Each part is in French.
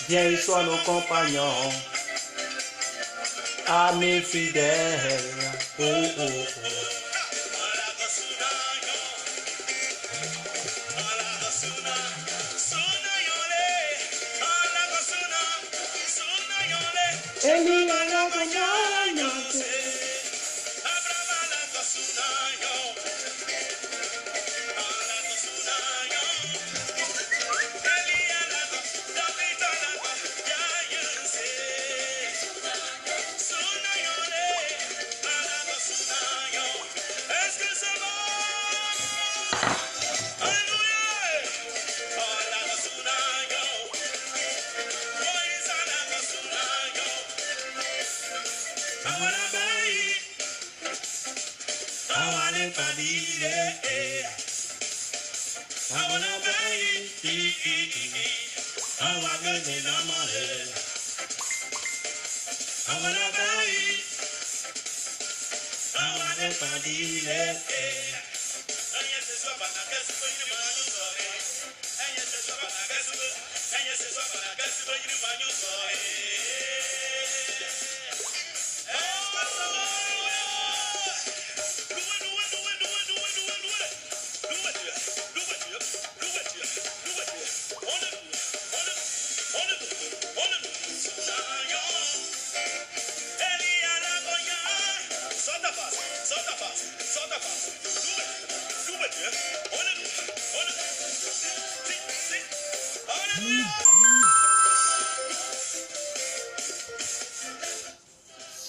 viens, sois nos compagnons, amis fidèles. Oh, oh, oh.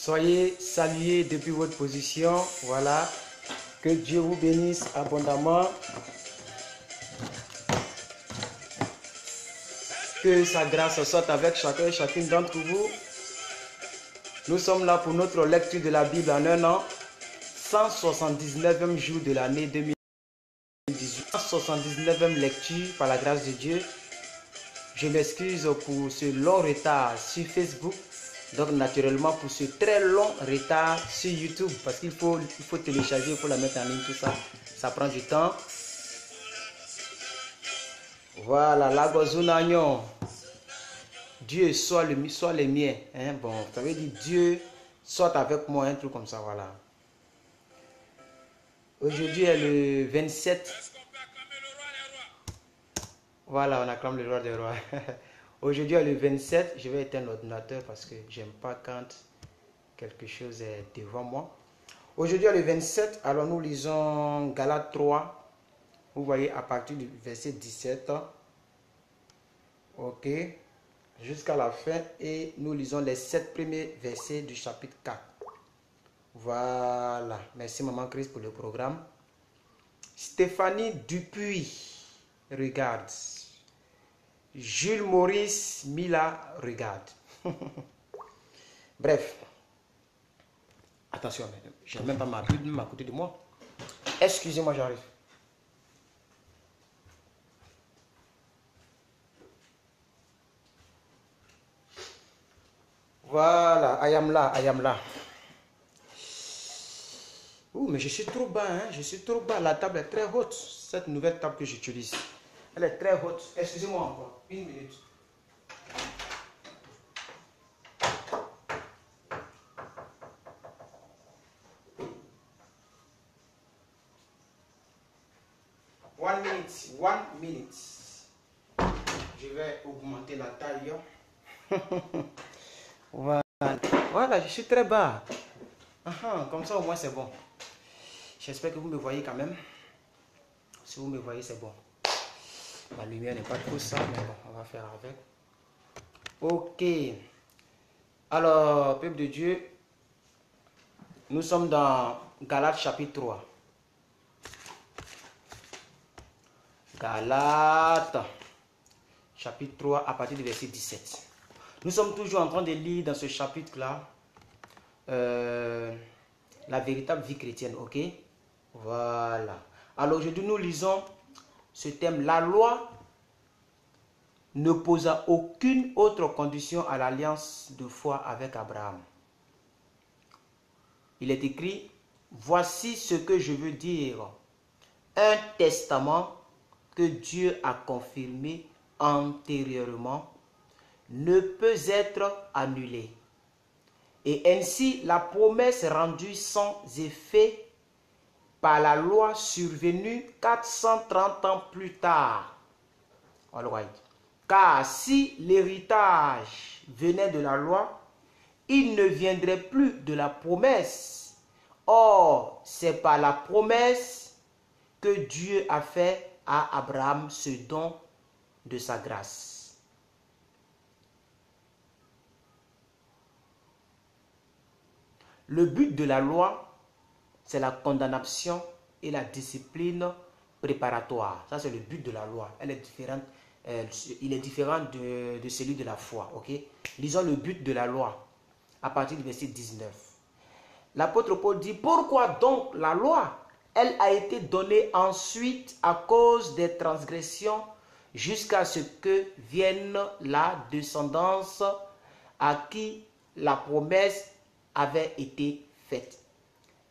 Soyez salués depuis votre position. Voilà. Que Dieu vous bénisse abondamment. Que sa grâce soit avec chacun et chacune d'entre vous. Nous sommes là pour notre lecture de la Bible en un an. 179e jour de l'année 2018. 179e lecture par la grâce de Dieu. Je m'excuse pour ce long retard sur Facebook. Donc naturellement pour ce très long retard sur YouTube. Parce qu'il faut télécharger, il faut la mettre en ligne, tout ça. Ça prend du temps. Voilà, la gozunagnon. Dieu soit les miens. Hein? Bon, ça veut dire Dieu soit avec moi, un truc comme ça, voilà. Aujourd'hui est le 27. Voilà, on acclame le roi des rois. Aujourd'hui est le 27. Je vais éteindre l'ordinateur parce que j'aime pas quand quelque chose est devant moi. Aujourd'hui est le 27. Alors nous lisons Galates 3. Vous voyez à partir du verset 17. Ok. Jusqu'à la fin. Et nous lisons les 7 premiers versets du chapitre 4. Voilà. Merci Maman Christ pour le programme. Stéphanie Dupuis. Regarde. Jules Maurice Mila regarde. Bref. Attention, je n'ai même pas ma Bible à côté de moi. Excusez-moi, j'arrive. Voilà, I am là. Ouh, mais je suis trop bas, hein, je suis trop bas. La table est très haute. Cette nouvelle table que j'utilise, elle est très haute. Excusez-moi encore, une minute. One minute. Je vais augmenter la taille. Voilà, je suis très bas. Comme ça au moins c'est bon. J'espère que vous me voyez quand même. Si vous me voyez, c'est bon. La lumière n'est pas trop ça, mais bon, on va faire avec. Ok. Alors, peuple de Dieu, nous sommes dans Galates chapitre 3. Galates chapitre 3 à partir du verset 17. Nous sommes toujours en train de lire dans ce chapitre-là la véritable vie chrétienne, ok? Voilà. Alors aujourd'hui, nous lisons ce thème. La loi ne posa aucune autre condition à l'alliance de foi avec Abraham. Il est écrit, voici ce que je veux dire. Un testament que Dieu a confirmé antérieurement, ne peut être annulée. Et ainsi, la promesse rendue sans effet par la loi survenue 430 ans plus tard. All right. Car si l'héritage venait de la loi, il ne viendrait plus de la promesse. Or, c'est par la promesse que Dieu a fait à Abraham ce don de sa grâce. Le but de la loi, c'est la condamnation et la discipline préparatoire. Ça, c'est le but de la loi. Elle est différente. Il est différent de celui de la foi. Okay? Lisons le but de la loi à partir du verset 19. L'apôtre Paul dit, pourquoi donc la loi? Elle a été donnée ensuite à cause des transgressions jusqu'à ce que vienne la descendance à qui la promesse avait été faite.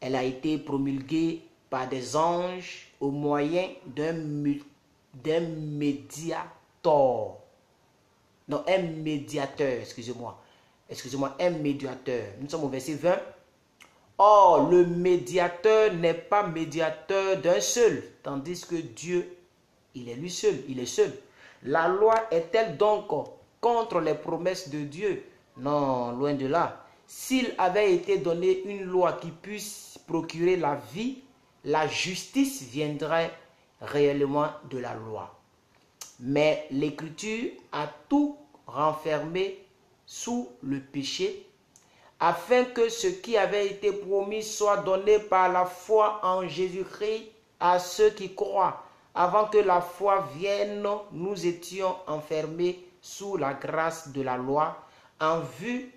Elle a été promulguée par des anges au moyen d'un médiateur. Non, un médiateur, excusez-moi, un médiateur. Nous sommes au verset 20. Or, le médiateur n'est pas médiateur d'un seul, tandis que Dieu, il est lui seul, il est seul. La loi est-elle donc contre les promesses de Dieu? Non, loin de là. S'il avait été donné une loi qui puisse procurer la vie, la justice viendrait réellement de la loi. Mais l'Écriture a tout renfermé sous le péché, afin que ce qui avait été promis soit donné par la foi en Jésus-Christ à ceux qui croient. Avant que la foi vienne, nous étions enfermés sous la grâce de la loi en vue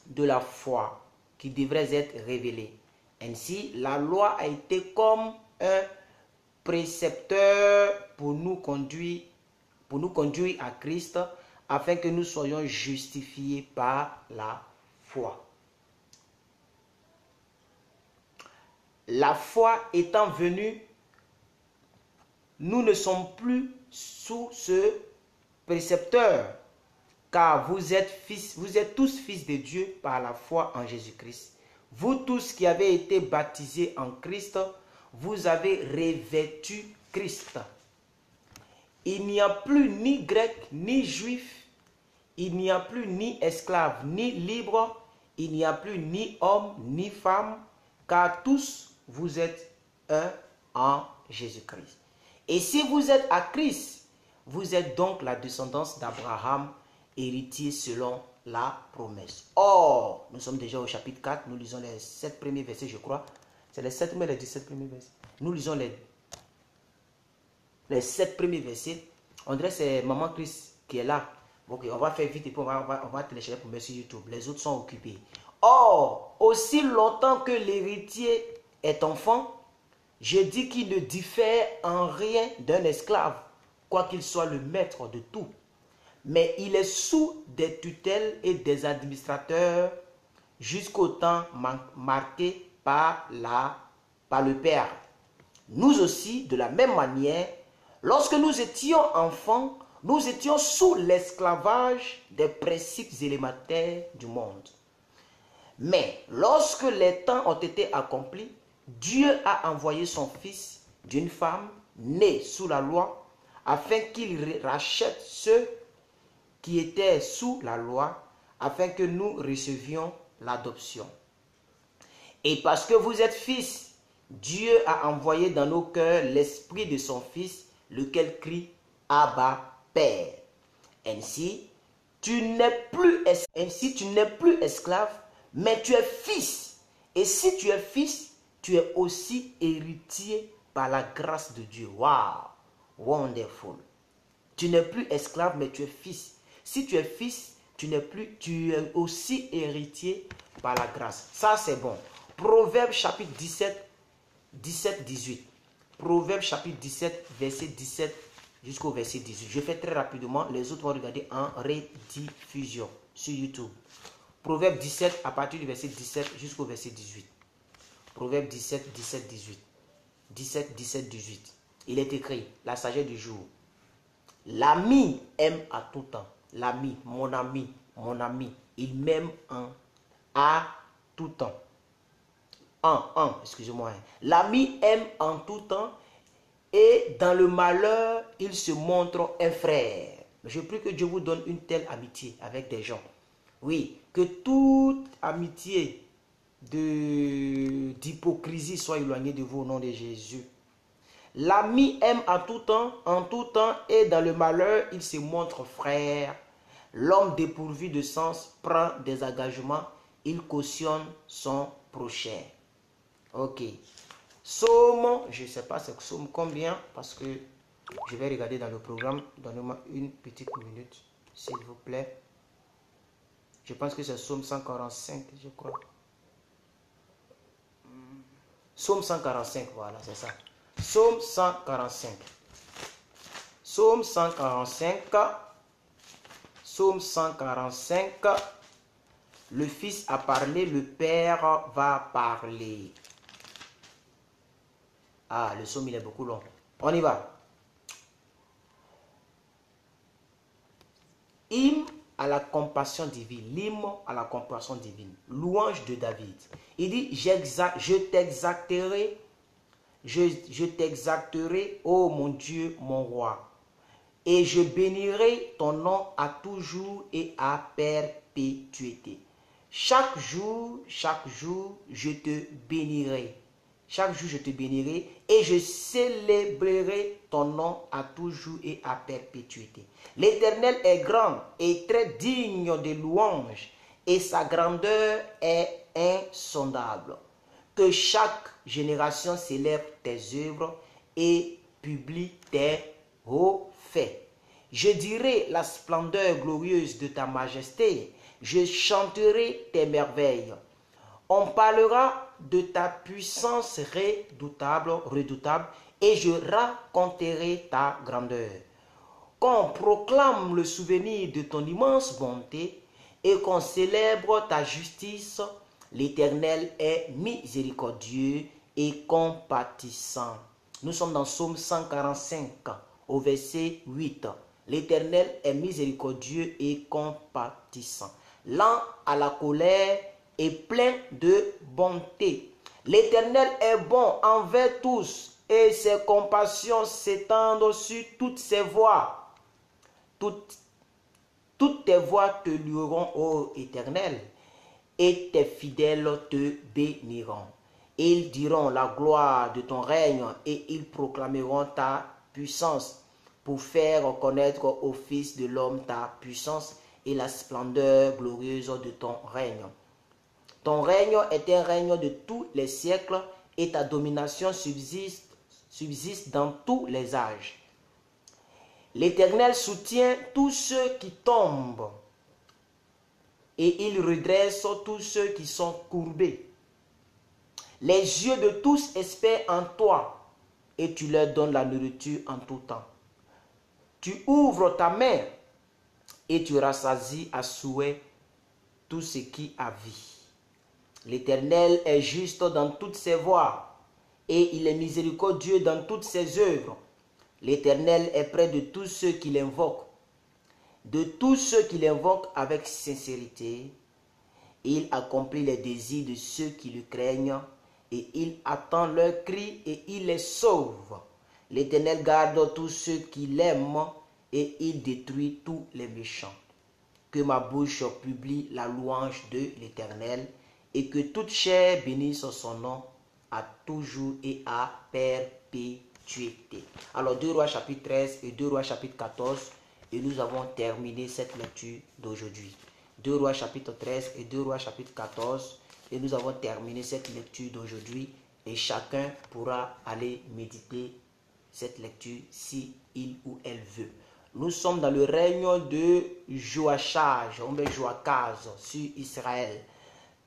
de la foi qui devrait être révélée. Ainsi, la loi a été comme un précepteur pour nous conduire à Christ, afin que nous soyons justifiés par la foi. La foi étant venue, nous ne sommes plus sous ce précepteur, car vous êtes tous fils de Dieu par la foi en Jésus-Christ. Vous tous qui avez été baptisés en Christ, vous avez revêtu Christ. Il n'y a plus ni grec ni juif, il n'y a plus ni esclave ni libre, il n'y a plus ni homme ni femme, car tous vous êtes un en Jésus-Christ. Et si vous êtes à Christ, vous êtes donc la descendance d'Abraham, héritier selon la promesse. Or, nous sommes déjà au chapitre 4, nous lisons les 7 premiers versets, je crois. C'est les 7 mais les 17 premiers versets. Nous lisons les 7 premiers versets. On dirait que c'est Maman Chris qui est là. Ok, on va faire vite et puis on va télécharger pour sur YouTube. Les autres sont occupés. Or, aussi longtemps que l'héritier est enfant, je dis qu'il ne diffère en rien d'un esclave, quoiqu'il soit le maître de tout. Mais il est sous des tutelles et des administrateurs jusqu'au temps marqué par le Père. Nous aussi, de la même manière, lorsque nous étions enfants, nous étions sous l'esclavage des principes élémentaires du monde. Mais lorsque les temps ont été accomplis, Dieu a envoyé son Fils d'une femme née sous la loi, afin qu'il rachète ceux qui étaient sous la loi, afin que nous recevions l'adoption. Et parce que vous êtes fils, Dieu a envoyé dans nos cœurs l'esprit de son Fils, lequel crie « Abba, Père ». Ainsi, tu n'es plus esclave, mais tu es fils. Et si tu es fils, tu es aussi héritier par la grâce de Dieu. Wow! Wonderful. Tu n'es plus esclave, mais tu es fils. Si tu es fils, tu es aussi héritier par la grâce. Ça, c'est bon. Proverbe chapitre 17-18. Proverbe chapitre 17, verset 17 jusqu'au verset 18. Je fais très rapidement. Les autres vont regarder en rediffusion sur YouTube. Proverbe 17, à partir du verset 17 jusqu'au verset 18. Proverbe 17, 17, 18. 17, 17, 18. Il est écrit, la sagesse du jour. L'ami aime à tout temps. l'ami, mon ami, il m'aime à tout temps. Excusez-moi. L'ami aime en tout temps et dans le malheur, il se montre un frère. Je prie que Dieu vous donne une telle amitié avec des gens. Oui, que toute amitié d'hypocrisie soit éloignée de vous au nom de Jésus. L'ami aime en tout temps, et dans le malheur, il se montre frère. L'homme dépourvu de sens prend des engagements, il cautionne son prochain. Ok. Psaume, je ne sais pas c'est psaume combien, parce que je vais regarder dans le programme. Donnez-moi une petite minute, s'il vous plaît. Je pense que c'est psaume 145, je crois. Psaume 145, voilà, c'est ça. Psaume 145. Psaume 145. Psaume 145. Le Fils a parlé, le Père va parler. Ah, le psaume, il est beaucoup long. On y va. Hymne à la compassion divine. L'hymne à la compassion divine. Louange de David. Il dit, je t'exalterai, ô mon Dieu, mon roi. Et je bénirai ton nom à toujours et à perpétuité. Chaque jour, je te bénirai. Chaque jour, je te bénirai et je célébrerai ton nom à toujours et à perpétuité. L'Éternel est grand et très digne de louange et sa grandeur est insondable. Que chaque génération célèbre tes œuvres et publie tes hauts faits. Je dirai la splendeur glorieuse de ta majesté. Je chanterai tes merveilles. On parlera de ta puissance redoutable, et je raconterai ta grandeur. Qu'on proclame le souvenir de ton immense bonté et qu'on célèbre ta justice, l'Éternel est miséricordieux et compatissant. Nous sommes dans Psaume 145, au verset 8. L'Éternel est miséricordieux et compatissant, lent à la colère et plein de bonté. L'Éternel est bon envers tous et ses compassions s'étendent sur toutes ses voies. Toutes tes voies te loueront, ô Éternel, et tes fidèles te béniront. Ils diront la gloire de ton règne et ils proclameront ta puissance pour faire connaître aux fils de l'homme ta puissance et la splendeur glorieuse de ton règne. Ton règne est un règne de tous les siècles et ta domination subsiste dans tous les âges. L'Éternel soutient tous ceux qui tombent et il redresse tous ceux qui sont courbés. Les yeux de tous espèrent en toi et tu leur donnes la nourriture en tout temps. Tu ouvres ta main et tu rassasies à souhait tout ce qui a vie. L'Éternel est juste dans toutes ses voies et il est miséricordieux dans toutes ses œuvres. L'Éternel est près de tous ceux qui l'invoquent. De tous ceux qui l'invoquent avec sincérité, il accomplit les désirs de ceux qui le craignent et il attend leurs cris et il les sauve. L'Éternel garde tous ceux qui l'aiment et il détruit tous les méchants. Que ma bouche publie la louange de l'Éternel et que toute chair bénisse son nom à toujours et à perpétuité. Alors 2 Rois chapitre 13 et 2 Rois chapitre 14 et nous avons terminé cette lecture d'aujourd'hui. 2 Rois chapitre 13 et 2 Rois chapitre 14 et nous avons terminé cette lecture d'aujourd'hui et chacun pourra aller méditer cette lecture si il ou elle veut. Nous sommes dans le règne de Joachaz sur Israël.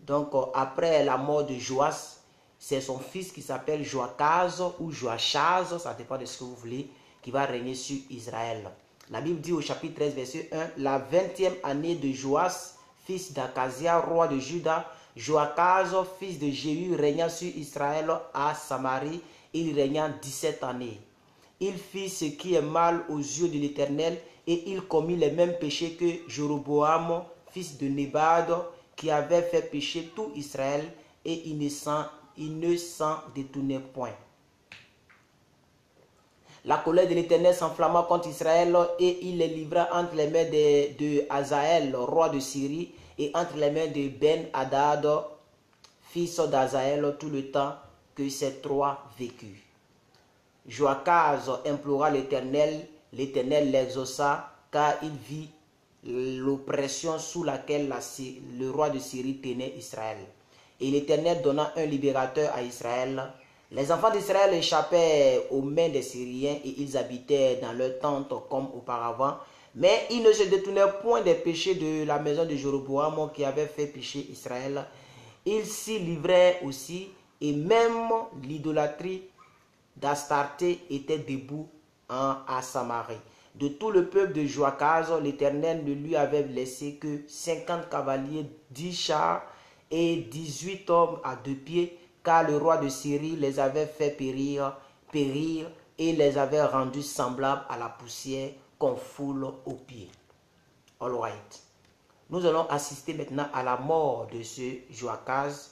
Donc après la mort de Joas, c'est son fils qui s'appelle Joachaz ou Joachaz, ça dépend de ce que vous voulez, qui va régner sur Israël. La Bible dit au chapitre 13, verset 1, la 20e année de Joas, fils d'Akazia, roi de Juda, Joachaz, fils de Jéhu, régna sur Israël à Samarie. Il régna 17 années. il fit ce qui est mal aux yeux de l'Éternel et il commit les mêmes péchés que Jéroboam, fils de Nébat, qui avait fait pécher tout Israël et il ne s'en détournait point. La colère de l'Éternel s'enflamma contre Israël et il les livra entre les mains de Hazaël, roi de Syrie, et entre les mains de Ben-Hadad, fils d'Hazaël, tout le temps que ces trois vécurent. Joachaz implora l'Éternel, l'Éternel l'exauça, car il vit l'oppression sous laquelle le roi de Syrie tenait Israël. Et l'Éternel donna un libérateur à Israël. Les enfants d'Israël échappaient aux mains des Syriens et ils habitaient dans leurs tentes comme auparavant. Mais ils ne se détournaient point des péchés de la maison de Jéroboam qui avait fait pécher Israël. Ils s'y livraient aussi et même l'idolâtrie d'Astarté était debout à Samarie. De tout le peuple de Joachaz, l'Éternel ne lui avait laissé que 50 cavaliers, 10 chars et 18 hommes à 2 pieds, car le roi de Syrie les avait fait périr et les avait rendus semblables à la poussière qu'on foule aux pieds. All right. Nous allons assister maintenant à la mort de ce Joachaz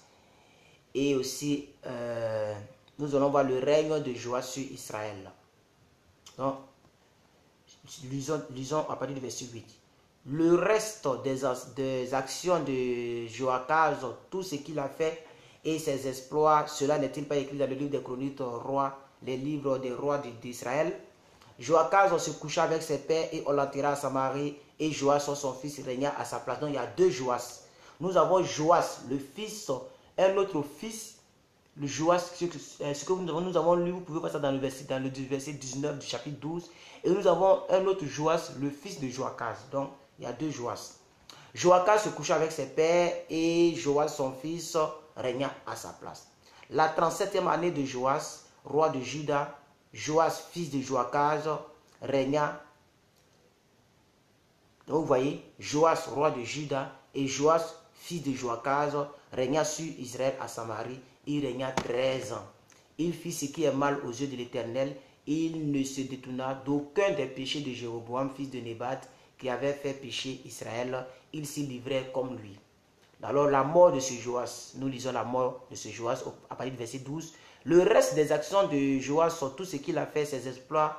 et aussi nous allons voir le règne de Joas sur Israël. Donc, lisons à partir du verset 8. Le reste des actions de Joachaz, tout ce qu'il a fait et ses exploits, cela n'est-il pas écrit dans le livre des chroniques rois, les livres des rois d'Israël? Joachaz se coucha avec ses pères et on l'enterra à Samarie et Joas, son fils, régna à sa place. Donc il y a deux Joas. Nous avons Joas, le fils, un autre fils. Le Joas, ce que nous avons lu, vous pouvez voir ça dans le verset 19 du chapitre 12. Et nous avons un autre Joas, le fils de Joachaz. Donc, il y a deux Joas. Joachaz se coucha avec ses pères et Joas, son fils, régna à sa place. La 37e année de Joas, roi de Juda, Joas, fils de Joachaz, régna. Donc, vous voyez, Joas, roi de Juda, et Joas, fils de Joachaz, régna sur Israël à Samarie. Il régna 13 ans. Il fit ce qui est mal aux yeux de l'Éternel. Il ne se détourna d'aucun des péchés de Jéroboam, fils de Nébat, qui avait fait pécher Israël. Il s'y livrait comme lui. Alors la mort de ce Joas, nous lisons la mort de ce Joas à partir du verset 12. Le reste des actions de Joas, tout ce qu'il a fait, ses exploits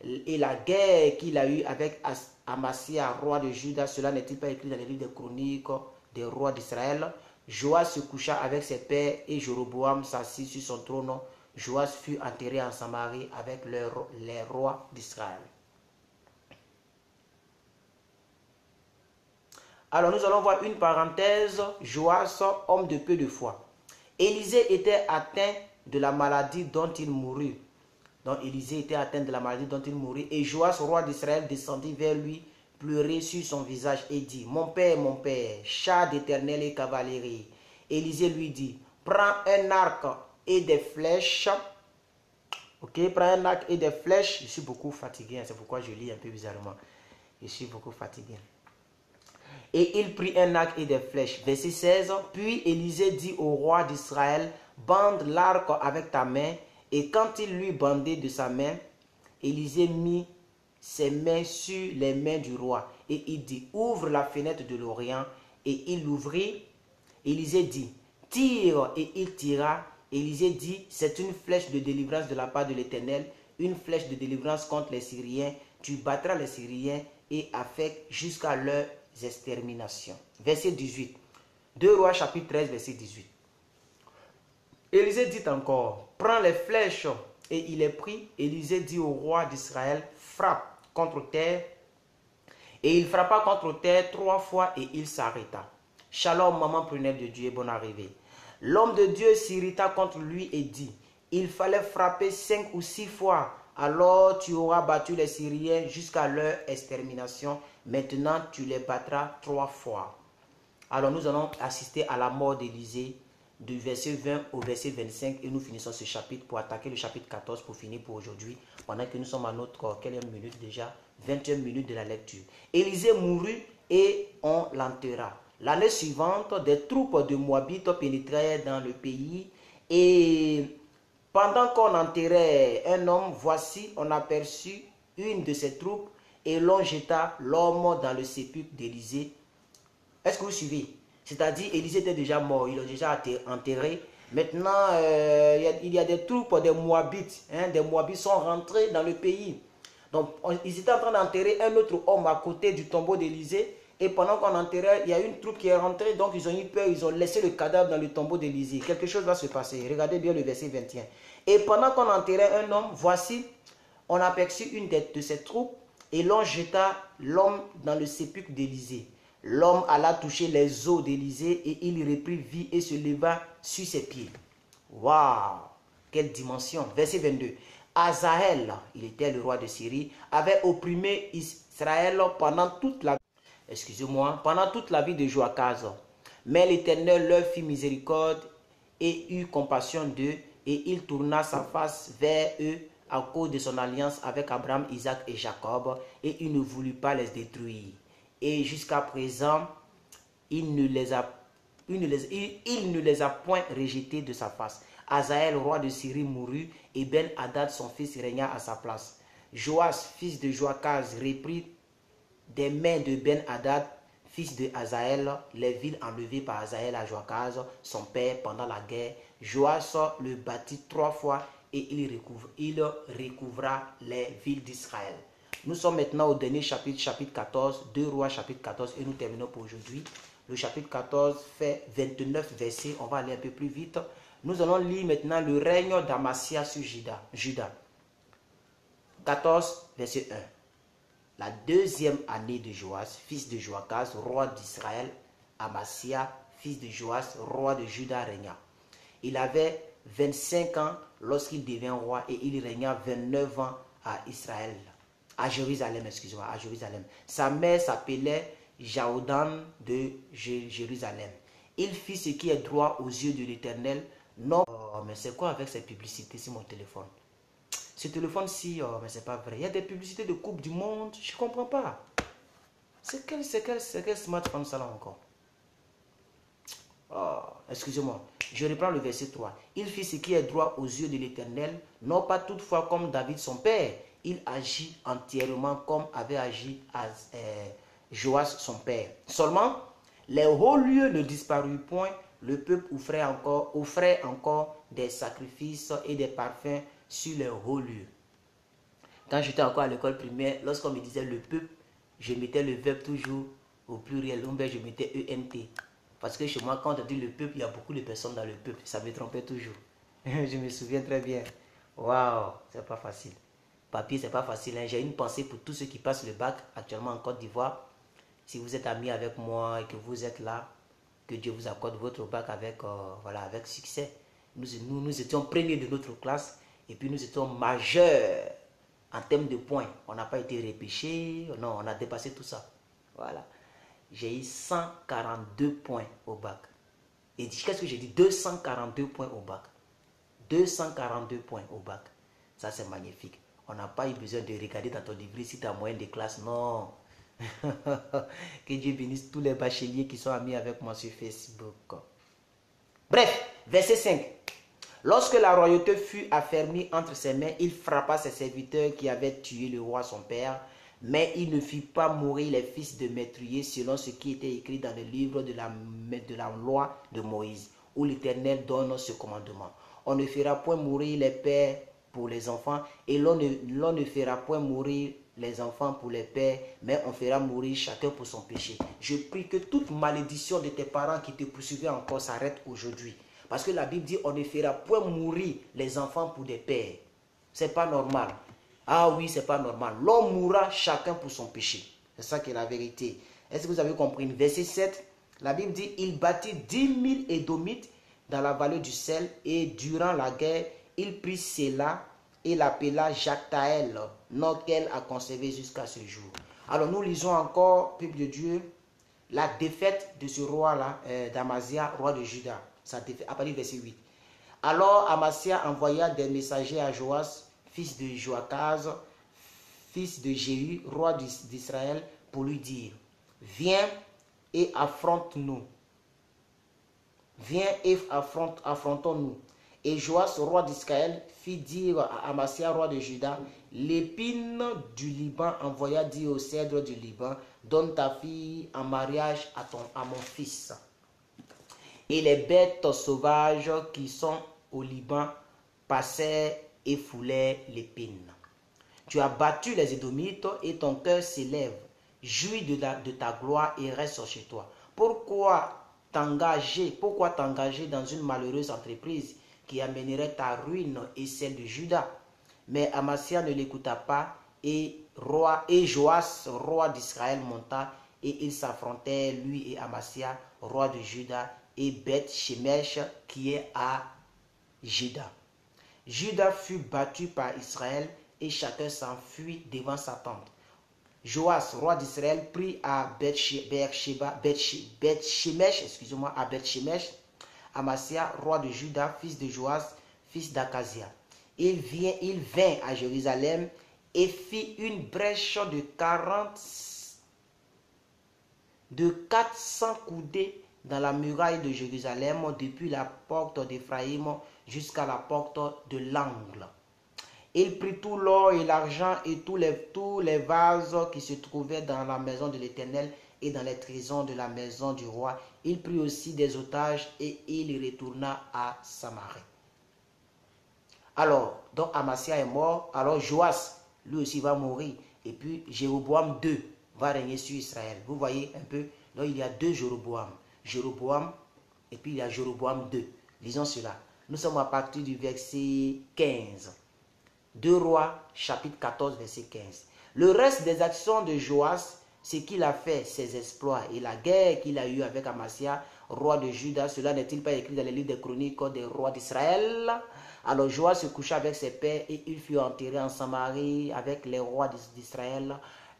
et la guerre qu'il a eue avec Amasia, roi de Juda, cela n'est-il pas écrit dans les livres des chroniques des rois d'Israël? Joas se coucha avec ses pères et Jéroboam s'assit sur son trône. Joas fut enterré en Samarie avec les rois d'Israël. Alors nous allons voir une parenthèse. Joas, homme de peu de foi. Élisée était atteint de la maladie dont il mourut. Donc Élisée était atteint de la maladie dont il mourut. Et Joas, roi d'Israël, descendit vers lui, pleurait sur son visage et dit, mon père, char d'Éternel et cavalerie. Élisée lui dit, prends un arc et des flèches. Ok, prends un arc et des flèches. Je suis beaucoup fatigué, c'est pourquoi je lis un peu bizarrement. Je suis beaucoup fatigué. Et il prit un arc et des flèches. Verset 16. Puis Élisée dit au roi d'Israël, bande l'arc avec ta main. Et quand il lui bandait de sa main, Élisée mit ses mains sur les mains du roi. Et il dit, ouvre la fenêtre de l'Orient. Et il l'ouvrit. Élisée dit, tire. Et il tira. Élisée dit, c'est une flèche de délivrance de la part de l'Éternel, une flèche de délivrance contre les Syriens. Tu battras les Syriens et affecte jusqu'à leur extermination. Verset 18. 2 Rois chapitre 13, verset 18. Élisée dit encore, prends les flèches. Et il les prit. Élisée dit au roi d'Israël, frappe contre terre. Et il frappa contre terre 3 fois et il s'arrêta. Shalom, maman prunelle de Dieu, bonne arrivée. L'homme de Dieu s'irrita contre lui et dit, il fallait frapper 5 ou 6 fois. Alors tu auras battu les Syriens jusqu'à leur extermination. Maintenant tu les battras 3 fois. Alors nous allons assister à la mort d'Élisée du verset 20 au verset 25 et nous finissons ce chapitre pour attaquer le chapitre 14 pour finir pour aujourd'hui. Pendant que nous sommes à notre quelle minute déjà, 21 minutes de la lecture. Élisée mourut et on l'enterra. L'année suivante, des troupes de Moabites pénétrèrent dans le pays et Pendant qu'on enterrait un homme, voici, on aperçut une de ses troupes et l'on jeta l'homme dans le sépulcre d'Élisée. Est-ce que vous suivez? C'est-à-dire, Élisée était déjà mort, il l'a déjà enterré. Maintenant, il y a des troupes, des Moabites. Des Moabites sont rentrés dans le pays. Donc, ils étaient en train d'enterrer un autre homme à côté du tombeau d'Élisée. Et pendant qu'on enterrait, il y a une troupe qui est rentrée. Donc, ils ont eu peur, ils ont laissé le cadavre dans le tombeau d'Élisée. Quelque chose va se passer. Regardez bien le verset 21. Et pendant qu'on enterrait un homme, voici, on aperçut une de ces troupes et l'on jeta l'homme dans le sépulcre d'Élisée. L'homme alla toucher les os d'Élisée et il reprit vie et se leva sur ses pieds. Waouh! Quelle dimension! Verset 22. Azaël, il était le roi de Syrie, avait opprimé Israël pendant toute la vie de Joachaz. Mais l'Éternel leur fit miséricorde et eut compassion d'eux, et il tourna sa face vers eux à cause de son alliance avec Abraham, Isaac et Jacob, et il ne voulut pas les détruire. Et jusqu'à présent, il ne les a point rejetés de sa face. Azaël, roi de Syrie, mourut, et Ben-Hadad, son fils, régna à sa place. Joas, fils de Joachaz, reprit des mains de Ben-Hadad, fils de Azaël, les villes enlevées par Azaël à Joachaz, son père, pendant la guerre. Joas le bâtit 3 fois et il recouvra les villes d'Israël. Nous sommes maintenant au dernier chapitre, chapitre 14, 2 Rois, chapitre 14, et nous terminons pour aujourd'hui. Le chapitre 14 fait 29 versets, on va aller un peu plus vite. Nous allons lire maintenant le règne d'Amasia sur Juda. 14, verset 1. La deuxième année de Joas, fils de Joachaz, roi d'Israël, Amasia, fils de Joas, roi de Juda, régna. Il avait 25 ans lorsqu'il devint roi et il régna 29 ans à Jérusalem. Sa mère s'appelait Jaodan de Jérusalem. Il fit ce qui est droit aux yeux de l'Éternel. Non, mais c'est quoi avec ces publicités sur mon téléphone? Ce téléphone-ci, mais c'est pas vrai. Il y a des publicités de Coupe du Monde, je ne comprends pas. C'est quel smartphone ça là encore? Oh, excusez-moi. Je reprends le verset 3. Il fit ce qui est droit aux yeux de l'Éternel, non pas toutefois comme David son père. Il agit entièrement comme avait agi Joas son père. Seulement, les hauts lieux ne disparurent point. Le peuple offrait encore des sacrifices et des parfums sur les hauts lieux. Quand j'étais encore à l'école primaire, lorsqu'on me disait le peuple, je mettais le verbe toujours au pluriel. Donc je mettais ENT. Parce que chez moi, quand on dit le peuple, il y a beaucoup de personnes dans le peuple. Ça me trompait toujours. Je me souviens très bien. Waouh, c'est pas facile. Papier, c'est pas facile. J'ai une pensée pour tous ceux qui passent le bac actuellement en Côte d'Ivoire. Si vous êtes amis avec moi et que vous êtes là, que Dieu vous accorde votre bac avec succès. Nous étions premiers de notre classe et puis nous étions majeurs en termes de points. On n'a pas été repêchés, non, on a dépassé tout ça. Voilà. J'ai eu 142 points au bac. Et qu'est-ce que j'ai dit? 242 points au bac. 242 points au bac. Ça, c'est magnifique. On n'a pas eu besoin de regarder dans ton livret si tu as moyenne de classe. Non. Que Dieu bénisse tous les bacheliers qui sont amis avec moi sur Facebook. Bref, verset 5. Lorsque la royauté fut affermie entre ses mains, il frappa ses serviteurs qui avaient tué le roi son père. Mais il ne fit pas mourir les fils de meurtriers selon ce qui était écrit dans le livre de la loi de Moïse, où l'Éternel donne ce commandement. On ne fera point mourir les pères pour les enfants, et l'on ne fera point mourir les enfants pour les pères, mais on fera mourir chacun pour son péché. Je prie que toute malédiction de tes parents qui te poursuivaient encore s'arrête aujourd'hui. Parce que la Bible dit on ne fera point mourir les enfants pour des pères. C'est pas normal. Ah oui, c'est pas normal. L'homme mourra chacun pour son péché. C'est ça qui est la vérité. Est-ce que vous avez compris? Verset 7, la Bible dit, il bâtit 10 000 Édomites dans la vallée du sel, et durant la guerre, il prit Séla et l'appela Jactaël, nom qu'elle a conservé jusqu'à ce jour. Alors nous lisons encore, peuple de Dieu, la défaite de ce roi-là, d'Amasia, roi de Juda. Ça défaite, à partir du verset 8. Alors Amasia envoya des messagers à Joas, fils de Joachaz, fils de Jéhu, roi d'Israël, pour lui dire, viens et affronte-nous. Viens et affrontons-nous. Et Joas, roi d'Israël, fit dire à Amasia, roi de Juda, l'épine du Liban envoya dire au cèdre du Liban, donne ta fille en mariage à mon fils. Et les bêtes sauvages qui sont au Liban passaient et foulaient l'épine. Tu as battu les Édomites et ton cœur s'élève. Jouis de ta gloire et reste chez toi. Pourquoi t'engager dans une malheureuse entreprise qui amènerait ta ruine et celle de Juda? Mais Amasia ne l'écouta pas et Joas, roi d'Israël, monta et ils s'affrontaient, lui et Amasia, roi de Juda, et Beth-Shemesh qui est à Juda. Juda fut battu par Israël et chacun s'enfuit devant sa tente. Joas, roi d'Israël, prit à Beth-Shemesh, Amasia, roi de Juda, fils de Joas, fils d'Akazia. Il vint à Jérusalem et fit une brèche de 400 coudées dans la muraille de Jérusalem, depuis la porte d'Éphraïm jusqu'à la porte de l'angle. Il prit tout l'or et l'argent et tous les vases qui se trouvaient dans la maison de l'Éternel et dans les trésors de la maison du roi. Il prit aussi des otages et il retourna à Samarie. Alors, donc Amasia est mort, alors Joas, lui aussi va mourir. Et puis Jéroboam II va régner sur Israël. Vous voyez un peu, donc il y a deux Jéroboam. Jéroboam et puis il y a Jéroboam II. Lisons cela. Nous sommes à partir du verset 15. 2 Rois, chapitre 14, verset 15. Le reste des actions de Joas, ce qu'il a fait, ses exploits et la guerre qu'il a eue avec Amasia, roi de Juda, cela n'est-il pas écrit dans les livres des chroniques des rois d'Israël? Alors Joas se coucha avec ses pères et il fut enterré en Samarie avec les rois d'Israël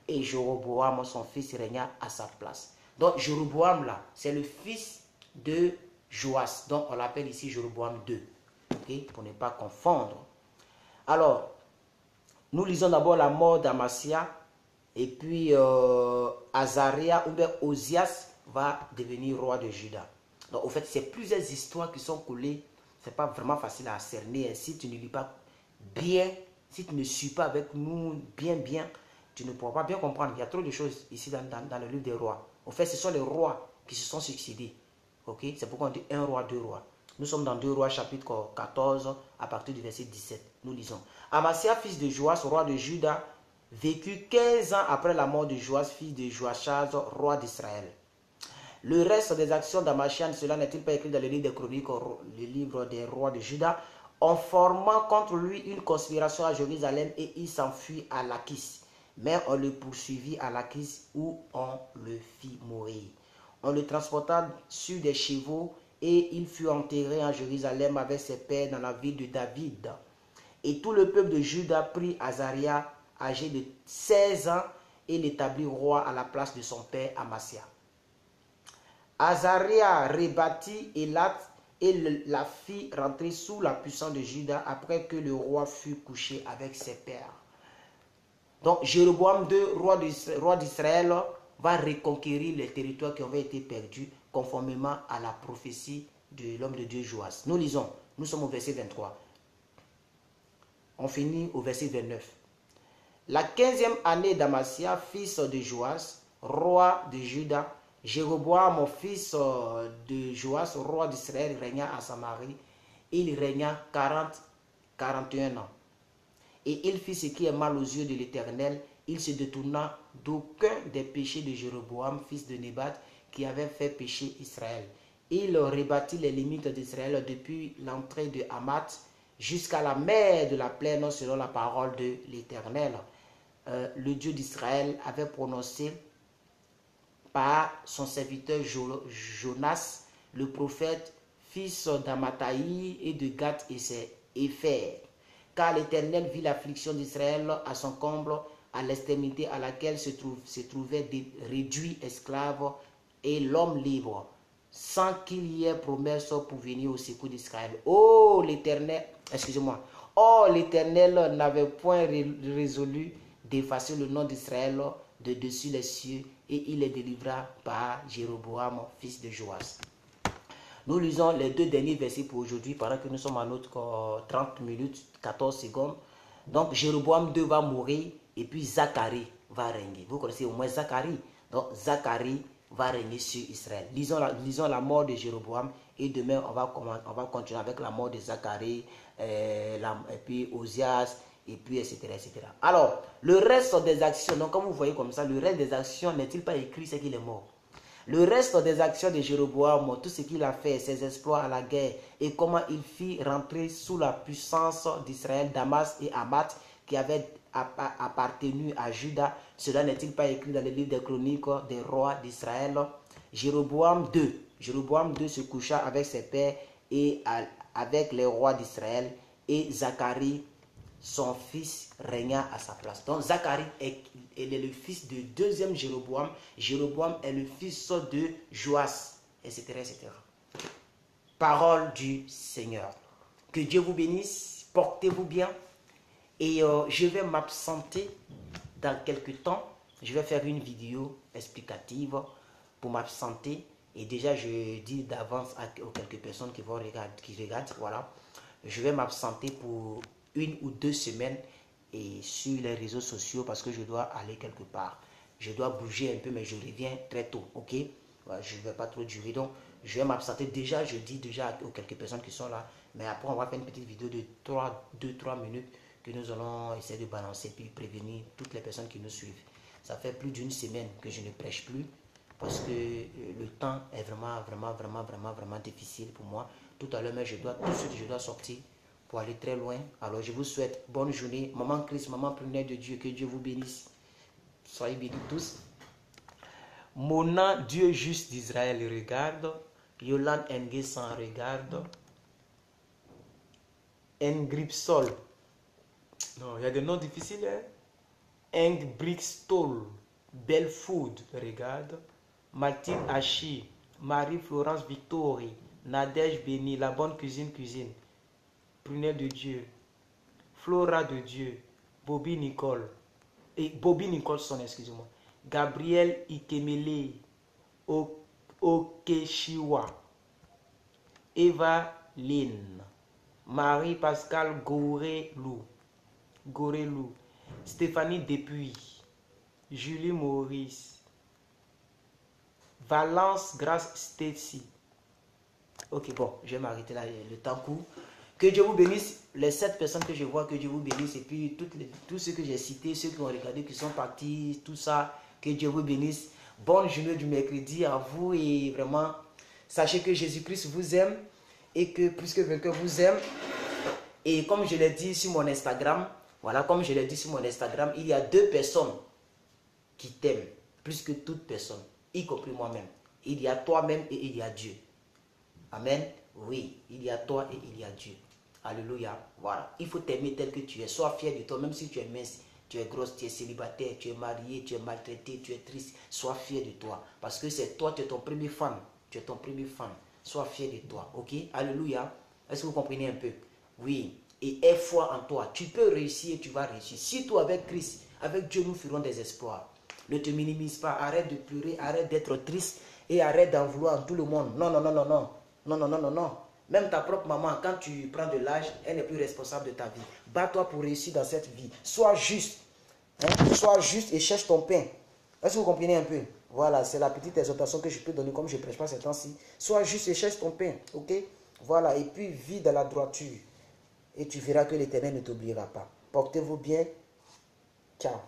et Jéroboam, son fils, régna à sa place. Donc Jéroboam là, c'est le fils de Joas, donc on l'appelle ici Jéroboam II, okay? Pour ne pas confondre. Alors, nous lisons d'abord la mort d'Amasia et puis Azaria ou bien Osias va devenir roi de Juda. Donc, au fait, c'est plusieurs histoires qui sont collées. Ce n'est pas vraiment facile à cerner. Si tu ne lis pas bien, si tu ne suis pas avec nous bien, tu ne pourras pas bien comprendre. Il y a trop de choses ici dans le livre des rois. Au fait, ce sont les rois qui se sont succédés. Okay? C'est pourquoi on dit un roi, deux rois. Nous sommes dans 2 Rois chapitre 14 à partir du verset 17. Nous lisons. Amasia, fils de Joas, roi de Juda, vécut 15 ans après la mort de Joas, fils de Joachaz, roi d'Israël. Le reste des actions d'Amasia, cela n'est-il pas écrit dans le livre des chroniques, le livre des rois de Juda, en formant contre lui une conspiration à Jérusalem et il s'enfuit à Lachis. Mais on le poursuivit à Lachis où on le fit mourir. On le transporta sur des chevaux et il fut enterré en Jérusalem avec ses pères dans la ville de David. Et tout le peuple de Juda prit Azaria, âgé de 16 ans, et l'établit roi à la place de son père Amasia. Azaria rebâtit Élat et la fit rentrer sous la puissance de Juda après que le roi fut couché avec ses pères. Donc Jéroboam II, roi d'Israël, va reconquérir les territoires qui avaient été perdus conformément à la prophétie de l'homme de Dieu Joas. Nous lisons, nous sommes au verset 23. On finit au verset 29. La 15e année d'Amasia, fils de Joas, roi de Juda, Jéroboam, fils de Joas, roi d'Israël, régna à Samarie. Il régna 41 ans. Et il fit ce qui est mal aux yeux de l'Éternel. Il se détourna d'aucun des péchés de Jéroboam, fils de Nébat, qui avait fait pécher Israël. Il rebâtit les limites d'Israël depuis l'entrée de Hamath jusqu'à la mer de la plaine selon la parole de l'Éternel. Le Dieu d'Israël avait prononcé par son serviteur Jonas, le prophète, fils d'Amathaï et de Gath et ses Épher. Car l'Éternel vit l'affliction d'Israël à son comble, à l'extrémité à laquelle se trouvaient des réduits esclaves et l'homme libre, sans qu'il y ait promesse pour venir au secours d'Israël. Oh l'Éternel, n'avait point résolu d'effacer le nom d'Israël de dessus les cieux, et il les délivra par Jéroboam, fils de Joas. Nous lisons les 2 derniers versets pour aujourd'hui, pendant que nous sommes à notre 30 minutes, 14 secondes. Donc, Jéroboam II va mourir et puis Zacharie va régner. Vous connaissez au moins Zacharie. Donc, Zacharie va régner sur Israël. Lisons la mort de Jéroboam et demain, on va continuer avec la mort de Zacharie, et puis Osias, et puis etc., etc. Alors, le reste des actions, donc comme vous voyez comme ça, le reste des actions n'est-il pas écrit, c'est qu'il est mort. Le reste des actions de Jéroboam, tout ce qu'il a fait, ses exploits à la guerre et comment il fit rentrer sous la puissance d'Israël, Damas et Hamath qui avaient appartenu à Juda, cela n'est-il pas écrit dans le livre des chroniques des rois d'Israël? Jéroboam II se coucha avec ses pères et avec les rois d'Israël et Zacharie, son fils, régna à sa place. Donc Zacharie est le fils du deuxième Jéroboam. Jéroboam est le fils de Joas, etc., etc. Parole du Seigneur. Que Dieu vous bénisse, portez-vous bien. Et je vais m'absenter dans quelques temps. Je vais faire une vidéo explicative pour m'absenter. Et déjà, je dis d'avance aux quelques personnes qui regardent, voilà. Je vais m'absenter pour 1 ou 2 semaines et sur les réseaux sociaux parce que je dois aller quelque part. Je dois bouger un peu, mais je reviens très tôt, ok? Voilà, je ne vais pas trop durer, donc je vais m'absenter. Déjà, je dis déjà aux quelques personnes qui sont là, mais après, on va faire une petite vidéo de 2-3 minutes que nous allons essayer de balancer puis prévenir toutes les personnes qui nous suivent. Ça fait plus d'1 semaine que je ne prêche plus parce que le temps est vraiment difficile pour moi. Tout à l'heure, mais tout de suite, je dois sortir pour aller très loin. Alors, je vous souhaite bonne journée. Maman Christ, maman première de Dieu, que Dieu vous bénisse. Soyez bénis tous. Mona, Dieu juste d'Israël, regarde. Yolande Nguessan, regarde. Engripsol. Non, il y a des noms difficiles. Hein? Engbrixtol. Belfood, regarde. Mathilde Hachi. Marie-Florence Victorie. Nadège Béni, la bonne cuisine. Prunelle de Dieu. Flora de Dieu. Bobby Nicole. Et Bobby Nicholson, excusez-moi. Gabriel Ikemele. Okeshiwa. Eva Lynn. Marie-Pascal Gorelou. Stéphanie Depuis. Julie Maurice. Valence Grace Stacy. Ok, bon, je vais m'arrêter là, le temps court. Que Dieu vous bénisse, les 7 personnes que je vois, que Dieu vous bénisse. Et puis tous ceux que j'ai cités, ceux qui ont regardé, qui sont partis, tout ça, que Dieu vous bénisse. Bonne journée du mercredi à vous et vraiment, sachez que Jésus-Christ vous aime et que plus que vainqueur vous aime. Et comme je l'ai dit sur mon Instagram, voilà, comme je l'ai dit sur mon Instagram, il y a 2 personnes qui t'aiment plus que toute personne, y compris moi-même. Il y a toi-même et il y a Dieu. Amen. Oui, il y a toi et il y a Dieu. Alléluia. Voilà. Il faut t'aimer tel que tu es. Sois fier de toi, même si tu es mince, tu es grosse, tu es célibataire, tu es marié, tu es maltraité, tu es triste. Sois fier de toi. Parce que c'est toi, tu es ton premier fan. Tu es ton premier fan. Sois fier de toi. Ok? Alléluia. Est-ce que vous comprenez un peu? Oui. Et aie foi en toi. Tu peux réussir et tu vas réussir. Si toi, avec Christ, avec Dieu, nous ferons des espoirs. Ne te minimise pas. Arrête de pleurer. Arrête d'être triste. Et arrête d'en vouloir à tout le monde. Non. Non. Même ta propre maman, quand tu prends de l'âge, elle n'est plus responsable de ta vie. Bats-toi pour réussir dans cette vie. Sois juste. Hein? Sois juste et cherche ton pain. Est-ce que vous comprenez un peu? Voilà, c'est la petite exhortation que je peux donner comme je ne prêche pas ces temps-ci. Sois juste et cherche ton pain. Ok? Voilà, et puis vis dans la droiture. Et tu verras que l'Éternel ne t'oubliera pas. Portez-vous bien. Ciao.